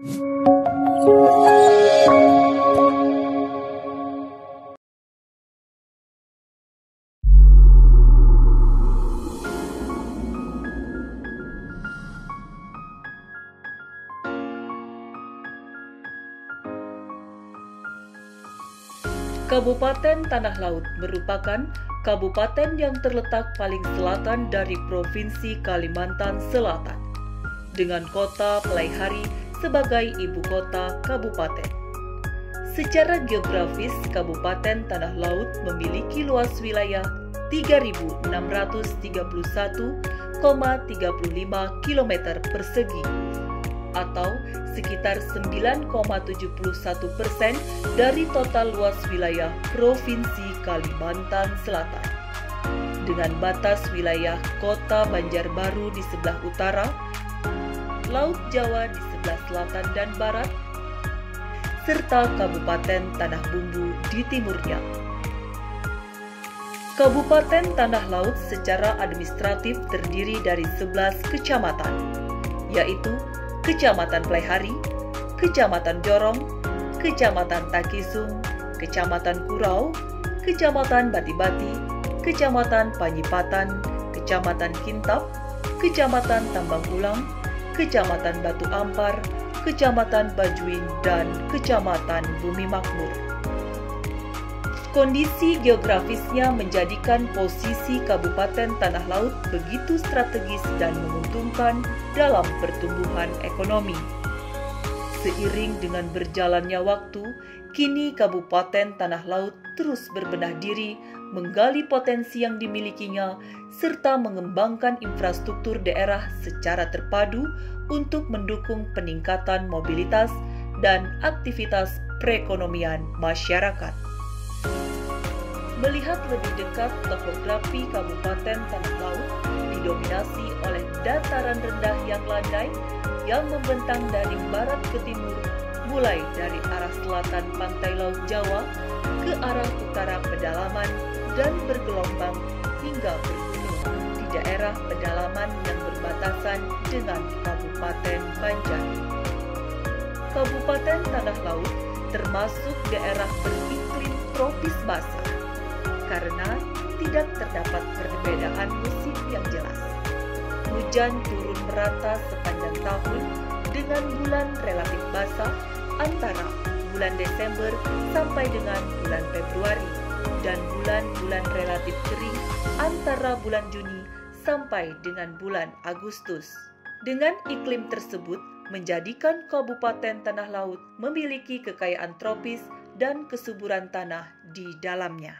Kabupaten Tanah Laut merupakan kabupaten yang terletak paling selatan dari Provinsi Kalimantan Selatan, dengan kota Pelaihari sebagai ibu kota kabupaten. Secara geografis, Kabupaten Tanah Laut memiliki luas wilayah 3.631,35 km persegi, atau sekitar 9,71% dari total luas wilayah Provinsi Kalimantan Selatan. Dengan batas wilayah Kota Banjarbaru di sebelah utara, Laut Jawa di sebelah selatan dan barat, serta Kabupaten Tanah Bumbu di timurnya. Kabupaten Tanah Laut secara administratif terdiri dari 11 kecamatan, yaitu Kecamatan Pelaihari, Kecamatan Jorong, Kecamatan Takisung, Kecamatan Kurau, Kecamatan Bati-Bati, Kecamatan Panyipatan, Kecamatan Kintap, Kecamatan Tambang Ulang, Kecamatan Batu Ampar, Kecamatan Bajuin, dan Kecamatan Bumi Makmur. Kondisi geografisnya menjadikan posisi Kabupaten Tanah Laut begitu strategis dan menguntungkan dalam pertumbuhan ekonomi. Seiring dengan berjalannya waktu, kini Kabupaten Tanah Laut terus berbenah diri, menggali potensi yang dimilikinya, serta mengembangkan infrastruktur daerah secara terpadu untuk mendukung peningkatan mobilitas dan aktivitas perekonomian masyarakat. Melihat lebih dekat, topografi Kabupaten Tanah Laut didominasi oleh dataran rendah yang landai yang membentang dari barat ke timur, mulai dari arah selatan pantai Laut Jawa ke arah utara pedalaman dan bergelombang hingga bergunung di daerah pedalaman yang berbatasan dengan Kabupaten Banjar. Kabupaten Tanah Laut termasuk daerah beriklim tropis basah, karena tidak terdapat perbedaan musim yang jelas. Hujan turun merata sepanjang tahun dengan bulan relatif basah antara bulan Desember sampai dengan bulan Februari dan bulan-bulan relatif kering antara bulan Juni sampai dengan bulan Agustus. Dengan iklim tersebut menjadikan Kabupaten Tanah Laut memiliki kekayaan tropis dan kesuburan tanah di dalamnya.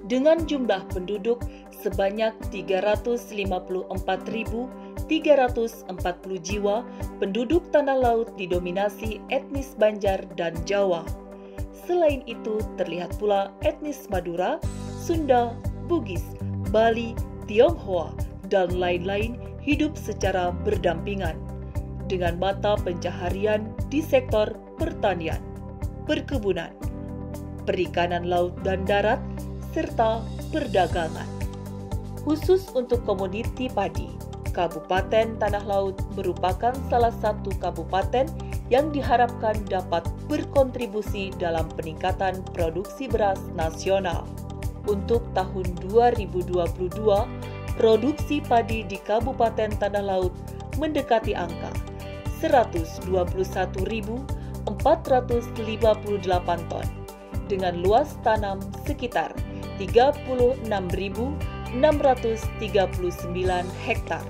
Dengan jumlah penduduk sebanyak 354.340 jiwa, penduduk Tanah Laut didominasi etnis Banjar dan Jawa. Selain itu, terlihat pula etnis Madura, Sunda, Bugis, Bali, Tionghoa, dan lain-lain hidup secara berdampingan dengan mata pencaharian di sektor pertanian, perkebunan, perikanan laut dan darat, serta perdagangan. Khusus untuk komoditi padi, Kabupaten Tanah Laut merupakan salah satu kabupaten yang diharapkan dapat berkontribusi dalam peningkatan produksi beras nasional. Untuk tahun 2022, produksi padi di Kabupaten Tanah Laut mendekati angka 121.458 ton dengan luas tanam sekitar 36.639 hektar.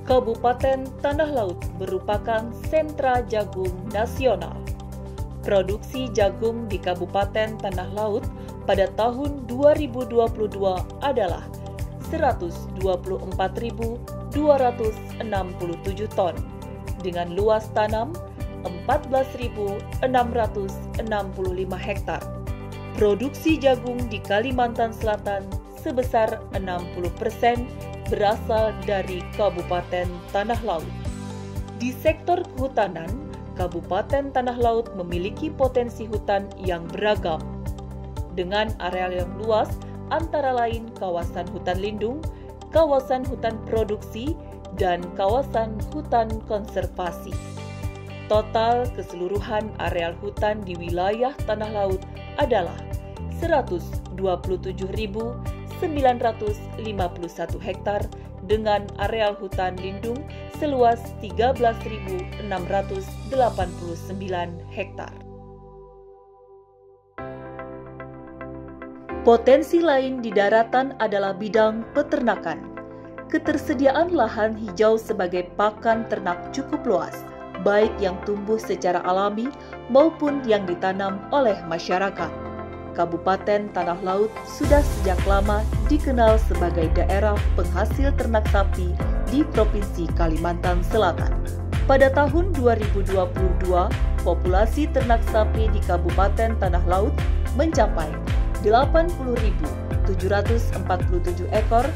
Kabupaten Tanah Laut merupakan sentra jagung nasional. Produksi jagung di Kabupaten Tanah Laut pada tahun 2022 adalah 124.267 ton dengan luas tanam 14.665 hektar. Produksi jagung di Kalimantan Selatan sebesar 60% berasal dari Kabupaten Tanah Laut. Di sektor kehutanan, Kabupaten Tanah Laut memiliki potensi hutan yang beragam, dengan areal yang luas antara lain kawasan hutan lindung, kawasan hutan produksi, dan kawasan hutan konservasi. Total keseluruhan areal hutan di wilayah Tanah Laut adalah 127.951 hektar dengan areal hutan lindung seluas 13.689 hektar. Potensi lain di daratan adalah bidang peternakan. Ketersediaan lahan hijau sebagai pakan ternak cukup luas, baik yang tumbuh secara alami maupun yang ditanam oleh masyarakat. Kabupaten Tanah Laut sudah sejak lama dikenal sebagai daerah penghasil ternak sapi di Provinsi Kalimantan Selatan. Pada tahun 2022, populasi ternak sapi di Kabupaten Tanah Laut mencapai 80.747 ekor,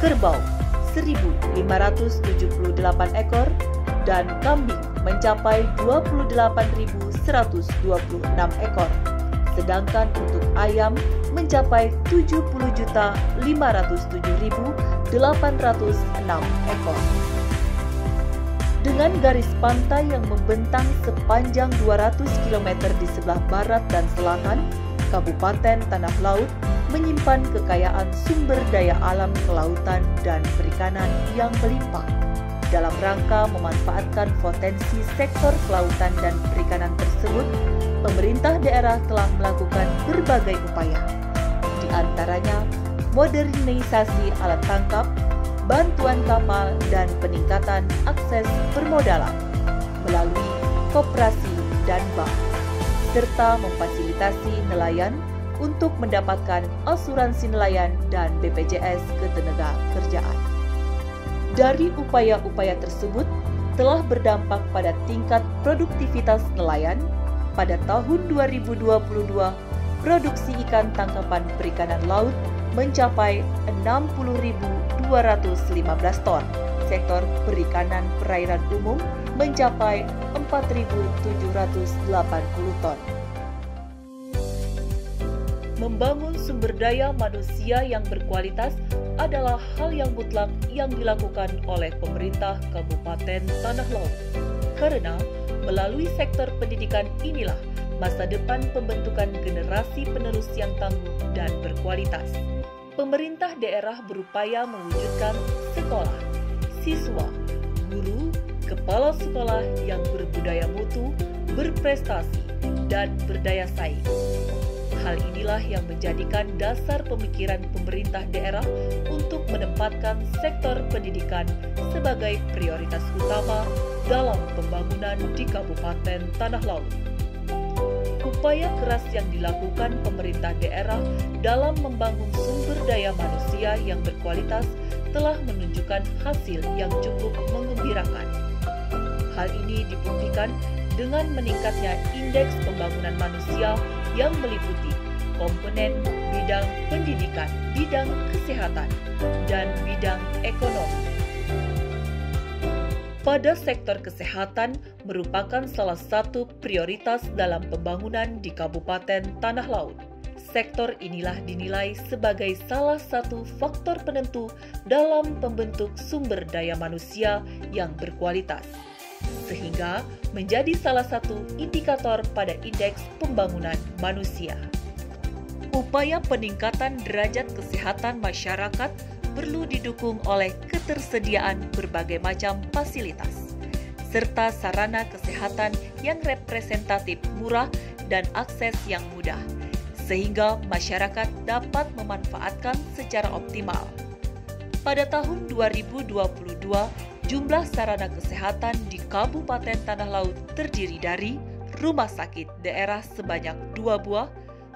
kerbau 1.578 ekor, dan kambing mencapai 28.126 ekor. Sedangkan untuk ayam mencapai 70.507.806 ekor. Dengan garis pantai yang membentang sepanjang 200 km di sebelah barat dan selatan, Kabupaten Tanah Laut menyimpan kekayaan sumber daya alam kelautan dan perikanan yang melimpah. Dalam rangka memanfaatkan potensi sektor kelautan dan perikanan tersebut, pemerintah daerah telah melakukan berbagai upaya. Di antaranya, modernisasi alat tangkap, bantuan kapal, dan peningkatan akses permodalan melalui koperasi dan bank, serta memfasilitasi nelayan untuk mendapatkan asuransi nelayan dan BPJS Ketenagakerjaan. Dari upaya-upaya tersebut telah berdampak pada tingkat produktivitas nelayan. Pada tahun 2022, produksi ikan tangkapan perikanan laut mencapai 60.215 ton. Sektor perikanan perairan umum mencapai 4.780 ton. Membangun sumber daya manusia yang berkualitas adalah hal yang mutlak yang dilakukan oleh pemerintah Kabupaten Tanah Laut. Karena melalui sektor pendidikan inilah masa depan pembentukan generasi penerus yang tangguh dan berkualitas. Pemerintah daerah berupaya mewujudkan sekolah, siswa, guru, kepala sekolah yang berbudaya mutu, berprestasi, dan berdaya saing. Hal inilah yang menjadikan dasar pemikiran pemerintah daerah untuk menempatkan sektor pendidikan sebagai prioritas utama dalam pembangunan di Kabupaten Tanah Laut. Upaya keras yang dilakukan pemerintah daerah dalam membangun sumber daya manusia yang berkualitas telah menunjukkan hasil yang cukup menggembirakan. Hal ini dibuktikan dengan meningkatnya indeks pembangunan manusia yang meliputi komponen bidang pendidikan, bidang kesehatan, dan bidang ekonomi. Pada sektor kesehatan merupakan salah satu prioritas dalam pembangunan di Kabupaten Tanah Laut. Sektor inilah dinilai sebagai salah satu faktor penentu dalam pembentuk sumber daya manusia yang berkualitas, sehingga menjadi salah satu indikator pada indeks pembangunan manusia. Upaya peningkatan derajat kesehatan masyarakat perlu didukung oleh ketersediaan berbagai macam fasilitas, serta sarana kesehatan yang representatif, murah, dan akses yang mudah, sehingga masyarakat dapat memanfaatkan secara optimal. Pada tahun 2022, jumlah sarana kesehatan di Kabupaten Tanah Laut terdiri dari rumah sakit daerah sebanyak 2 buah,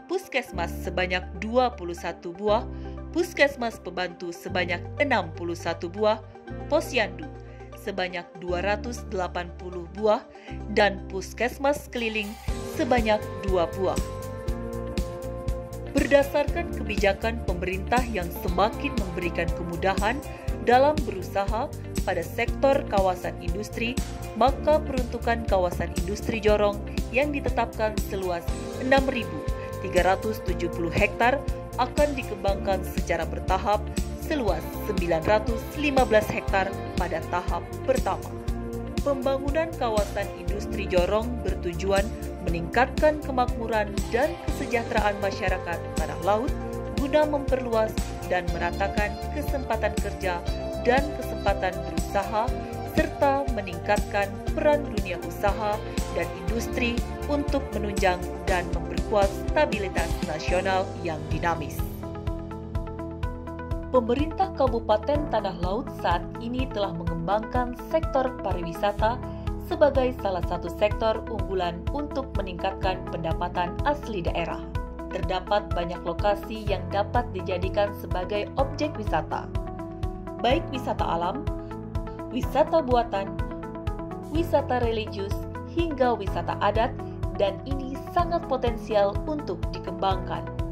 puskesmas sebanyak 21 buah, puskesmas pembantu sebanyak 61 buah, posyandu sebanyak 280 buah, dan puskesmas keliling sebanyak 2 buah. Berdasarkan kebijakan pemerintah yang semakin memberikan kemudahan dalam berusaha pada sektor kawasan industri, maka peruntukan kawasan industri Jorong yang ditetapkan seluas 6.370 hektar akan dikembangkan secara bertahap seluas 915 hektar pada tahap pertama. Pembangunan kawasan industri Jorong bertujuan meningkatkan kemakmuran dan kesejahteraan masyarakat tanah laut guna memperluas dan meratakan kesempatan kerja dan kesempatan berusaha serta meningkatkan peran dunia usaha dan industri untuk menunjang dan memperkuat stabilitas nasional yang dinamis. Pemerintah Kabupaten Tanah Laut saat ini telah mengembangkan sektor pariwisata sebagai salah satu sektor unggulan untuk meningkatkan pendapatan asli daerah. Terdapat banyak lokasi yang dapat dijadikan sebagai objek wisata, baik wisata alam, wisata buatan, wisata religius, hingga wisata adat, dan ini sangat potensial untuk dikembangkan.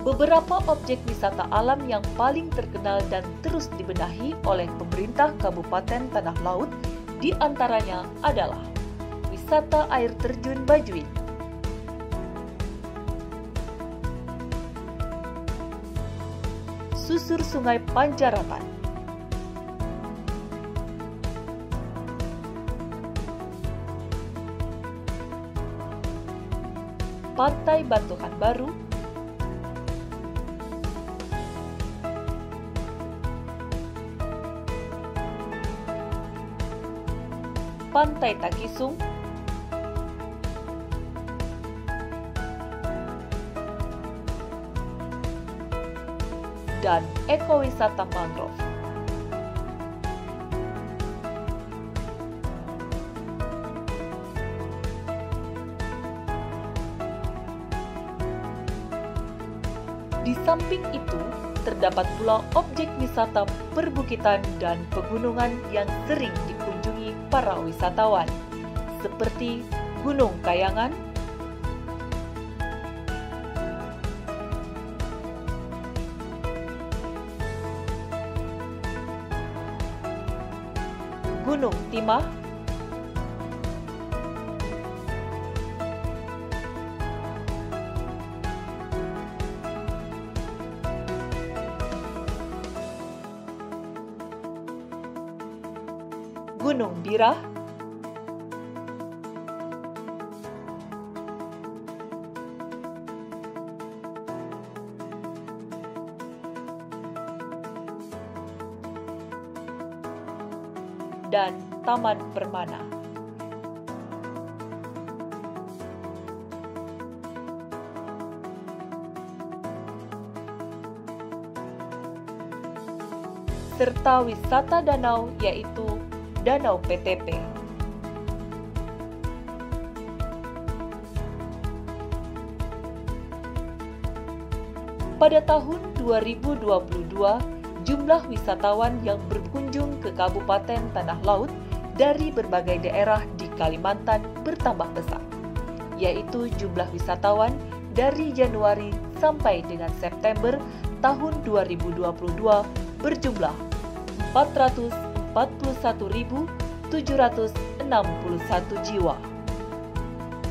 Beberapa objek wisata alam yang paling terkenal dan terus dibenahi oleh pemerintah Kabupaten Tanah Laut diantaranya adalah wisata air terjun Bajuin, susur Sungai Panjaratan, Pantai Batuhan Baru, Pantai Takisung, dan ekowisata mangrove. Di samping itu, terdapat pula objek wisata perbukitan dan pegunungan yang sering dikunjungi para wisatawan, seperti Gunung Kayangan, Gunung Timah, Gunung Birah, dan Taman Permana. Serta wisata danau yaitu Danau PTP. Pada tahun 2022, jumlah wisatawan yang berkunjung ke Kabupaten Tanah Laut dari berbagai daerah di Kalimantan bertambah pesat, yaitu jumlah wisatawan dari Januari sampai dengan September tahun 2022 berjumlah 441.761 jiwa.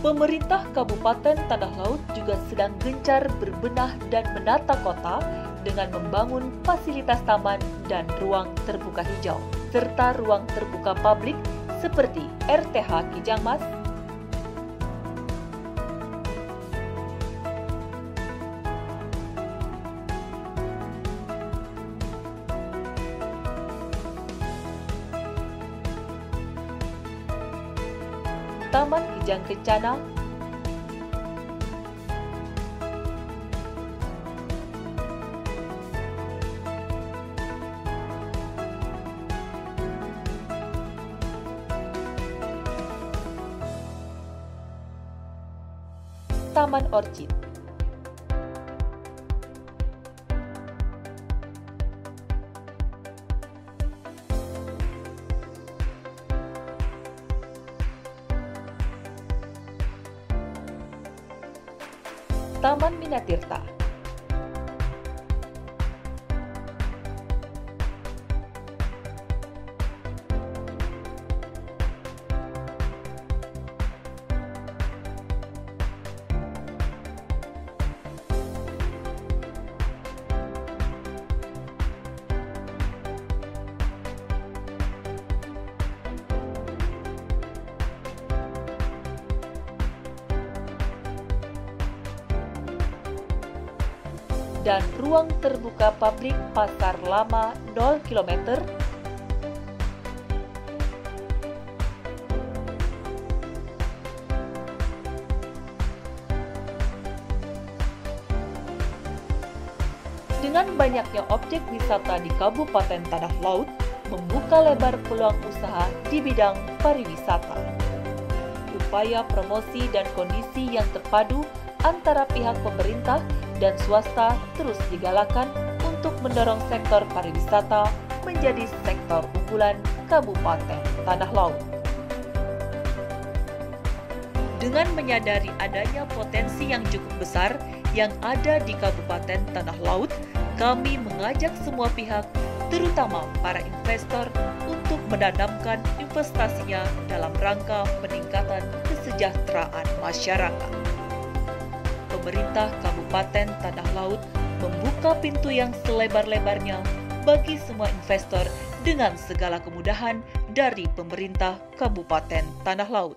Pemerintah Kabupaten Tanah Laut juga sedang gencar berbenah dan menata kota dengan membangun fasilitas taman dan ruang terbuka hijau, serta ruang terbuka publik seperti RTH Kijangmas, Taman Kijang Kencana, Taman Orchid, Taman Minatirta, dan ruang terbuka publik Pasar Lama 0 km, dengan banyaknya objek wisata di Kabupaten Tanah Laut, membuka lebar peluang usaha di bidang pariwisata. Upaya promosi dan kondisi yang terpadu antara pihak pemerintah dan swasta terus digalakan untuk mendorong sektor pariwisata menjadi sektor unggulan Kabupaten Tanah Laut. Dengan menyadari adanya potensi yang cukup besar yang ada di Kabupaten Tanah Laut, kami mengajak semua pihak, terutama para investor, untuk menanamkan investasinya dalam rangka peningkatan kesejahteraan masyarakat. Pemerintah Kabupaten Tanah Laut membuka pintu yang selebar-lebarnya bagi semua investor dengan segala kemudahan dari pemerintah Kabupaten Tanah Laut.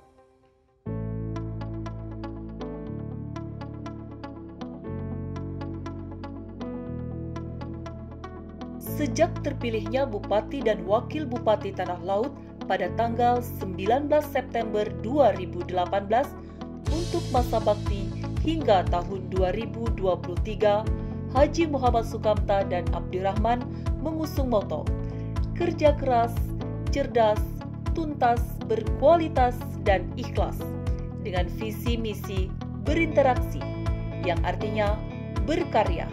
Sejak terpilihnya Bupati dan Wakil Bupati Tanah Laut pada tanggal 19 September 2018 untuk masa bakti hingga tahun 2023, Haji Muhammad Sukamta dan Abdirrahman mengusung moto kerja keras, cerdas, tuntas, berkualitas, dan ikhlas dengan visi misi berinteraksi yang artinya berkarya,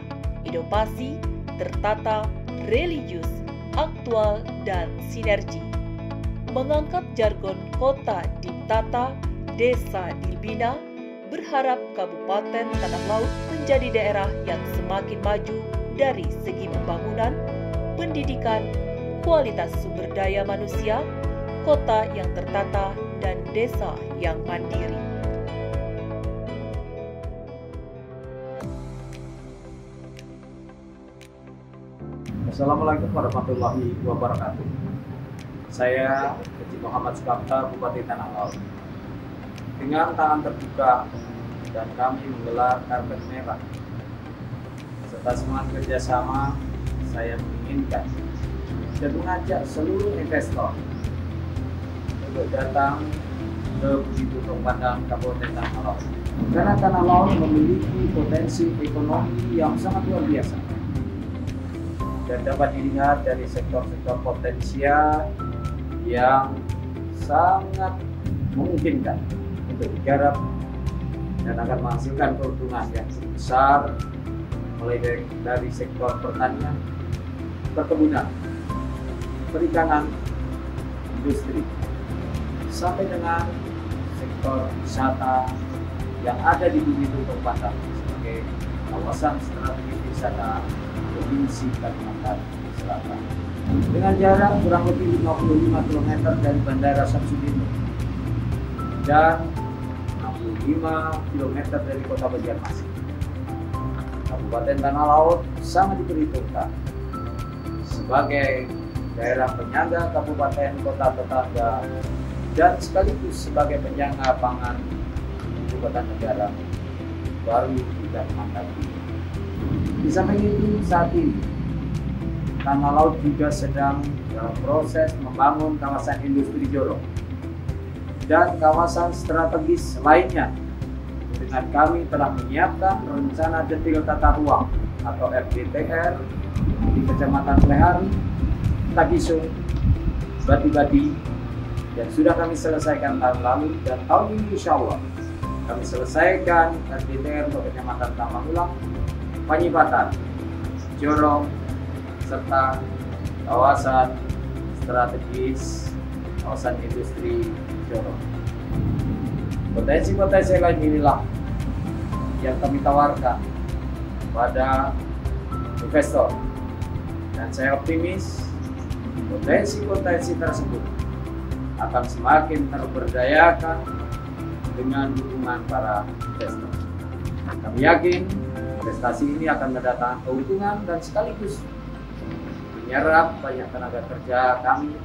inovasi, tertata, religius, aktual, dan sinergi. Mengangkat jargon kota ditata, desa dibina, berharap Kabupaten Tanah Laut menjadi daerah yang semakin maju dari segi pembangunan, pendidikan, kualitas sumber daya manusia, kota yang tertata, dan desa yang mandiri. Assalamualaikum warahmatullahi wabarakatuh. Saya Haji Muhammad Sukamta, Bupati Tanah Laut. Dengan tangan terbuka dan kami menggelar karpet merah serta semangat kerjasama, saya menginginkan dan mengajak seluruh investor untuk datang ke Bukit Tutung Padang, Kabupaten Tanah Laut. Karena Tanah Laut memiliki potensi ekonomi yang sangat luar biasa dan dapat dilihat dari sektor-sektor potensial yang sangat memungkinkan untuk digarap dan akan menghasilkan keuntungan yang cukup besar, mulai dari sektor pertanian, perkebunan, perikanan, industri, sampai dengan sektor wisata yang ada di Bukit Tutung Padang sebagai kawasan strategi wisata Provinsi Kalimantan Selatan. Dengan jarak kurang lebih 55 km dari Bandara Samsudinur dan 65 km dari Kota Banjarmasin, Kabupaten Tanah Laut sangat diperhitungkan sebagai daerah penyangga kabupaten kota tetangga dan sekaligus sebagai penyangga pangan ibu kota negara baru di Kalimantan. Di samping itu, saat ini Tanah Laut juga sedang dalam proses membangun kawasan industri Jorong dan kawasan strategis lainnya. Dengan kami telah menyiapkan rencana detail tata ruang atau RDTR di Kecamatan Lehari, Tagiso, Bati-Bati yang sudah kami selesaikan tahun lalu, dan tahun ini insya Allah kami selesaikan RDTR untuk Kecamatan Tamanulang, Panyipatan, Jorong, serta kawasan strategis kawasan industri Jorong. Potensi-potensi lain inilah yang kami tawarkan pada investor, dan saya optimis potensi-potensi tersebut akan semakin terberdayakan dengan dukungan para investor. Kami yakin investasi ini akan mendatangkan keuntungan dan sekaligus menyerap banyak tenaga kerja kami,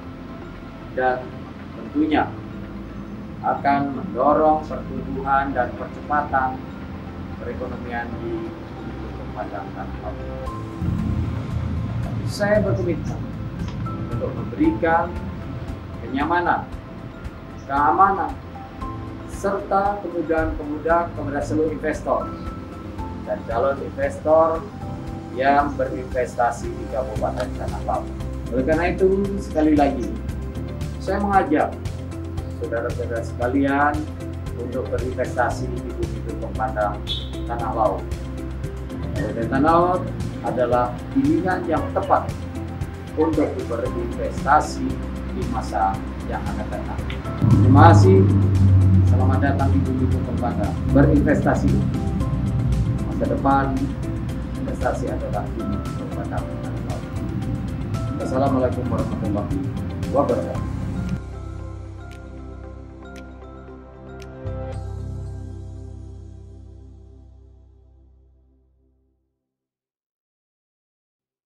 dan tentunya akan mendorong pertumbuhan dan percepatan perekonomian di Bukit Tutung Padang Tanah Laut. Saya berkomitmen untuk memberikan kenyamanan, keamanan, serta kemudahan-kemudahan kepada seluruh investor dan calon investor yang berinvestasi di Kabupaten Tanah Laut. Oleh karena itu, sekali lagi, saya mengajak saudara-saudara sekalian untuk berinvestasi di bumi Tumpang Tanah Laut. Kabupaten Tanah Laut adalah pilihan yang tepat untuk berinvestasi di masa yang akan datang. Terima kasih. Selamat datang di bumi Tumpang. Berinvestasi. Masa depan investasi adalah bumi Tumpang Tanah Laut. Wassalamualaikum warahmatullahi wabarakatuh.